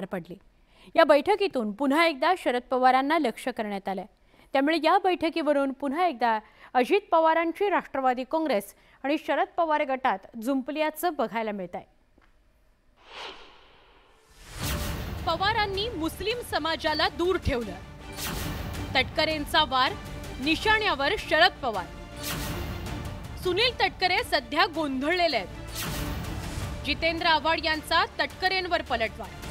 पडली। या बैठकीतून पुन्हा एकदा शरद पवारांना लक्ष्य करण्यात आले। त्यामुळे या बैठकीवरून पुन्हा एकदा अजित पवारांची राष्ट्रवादी काँग्रेस आणि शरद पवार गटात जुंपल्याचं बघायला मिळत आहे। पवारांनी मुस्लिम समाजाला दूर ठेवलं। तटकरेंचा वार निशाण्यावर शरद पवार। सुनील तटकरे सध्या गोंधळलेले आहेत। जितेंद्र आव्हाड यांचा तटकरेंवर पलटवार।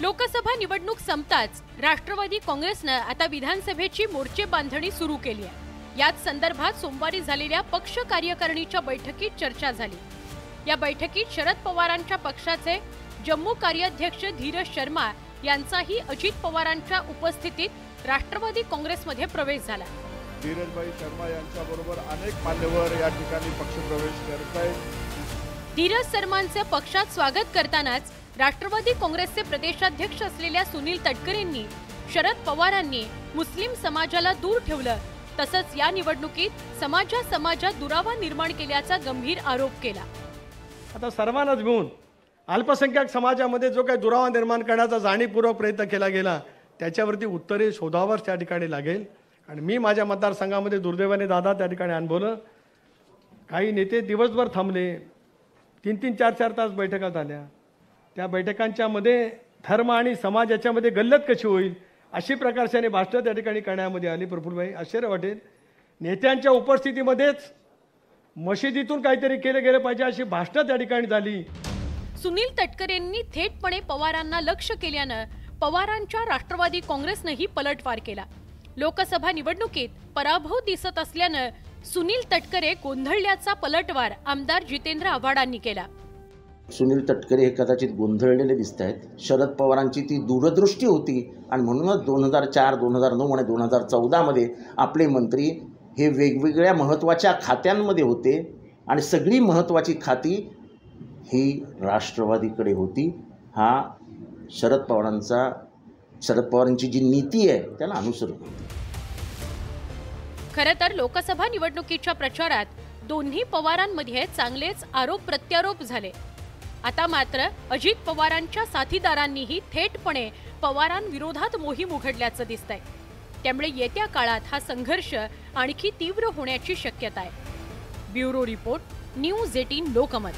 लोकसभा निवडणूक संपताच राष्ट्रवादी काँग्रेसने आता विधानसभेची मोर्चे बांधणी सुरू केली आहे। याच संदर्भात सोमवारी झालेल्या पक्ष कार्यकारिणीच्या बैठकीत चर्चा झाली। या बैठकीत शरद पवारांच्या पक्षाचे जम्मू कार्याध्यक्ष धीरज शर्मा यांचाही अजित पवारांच्या उपस्थितीत राष्ट्रवादी काँग्रेसमध्ये प्रवेश झाला। धीरजभाई शर्मा यांच्याबरोबर अनेक मान्यवर या ठिकाणी पक्षप्रवेश करत आहेत। धीरज शर्मांचे पक्षात स्वागत करतानाच राष्ट्रवादी काँग्रेसचे प्रदेशाध्यक्ष असलेल्या सुनील तटकरेंनी शरद पवारांनी मुस्लिम समाजाला दूर ठेवलं, तसंच या निवडणुकीत समाजात दुरावा निर्माण केल्याचा गंभीर आरोप केला। आता सर्वांनाच घेऊन अल्पसंख्याक समाजामध्ये जो काही दुरावा निर्माण करण्याचा जाणीवपूर्वक प्रयत्न केला गेला त्याच्यावरती उत्तरे शोधावर त्या ठिकाणी लागेल। आणि मी माझ्या मतदारसंघामध्ये दुर्दैवाने दादा त्या ठिकाणी अनुभवलं, काही नेते दिवसभर थांबले, 3-3, 4-4 तास बैठका झाल्या। त्या बैठकांच्या मध्ये धर्म आणि समाज याच्यामध्ये गल्लत कशी होईल अशी प्रकारच्याने भाषणं त्या ठिकाणी करण्यामध्ये आली। प्रफुल्लभाई, आश्चर्य वाटेल, नेत्यांच्या उपस्थितीमध्येच मशिदीतून काहीतरी केलं गेलं पाहिजे अशी भाषणं त्या ठिकाणी झाली। सुनील तटकरेंनी थेटपणे पवारांना लक्ष्य केल्यानं पवारांच्या राष्ट्रवादी काँग्रेसनेही पलटवार केला। लोकसभा निवडणुकीत पराभव दिसत असल्यानं सुनील तटकरे गोंधळल्याचा पलटवार आमदार जितेंद्र आव्हाडांनी केला। सुनील तटकरे हे कदाचित गोंधळलेले दिसत आहेत। शरद पवारांची ती दूरदृष्टी होती आणि म्हणूनच 2004, 2009 आणि 2014 मध्ये आपले मंत्री हे वेगवेगळ्या महत्त्वाच्या खात्यांमध्ये होते आणि सगळी महत्त्वाची खाती ही राष्ट्रवादीकडे होती। हा शरद पवारांची जी नीती आहे त्याला अनुसरून होती। खरं तर लोकसभा निवडणुकीच्या प्रचारात दोन्ही पवारांमध्ये चांगलेच आरोप प्रत्यारोप झाले। आता मात्र अजित पवारांच्या साथीदारांनीही थेटपणे पवारांविरोधात मोहीम उघडल्याचं दिसतंय। त्यामुळे येत्या काळात हा संघर्ष आणखी तीव्र होण्याची शक्यता आहे। Bureau report, news 18 Lokmat.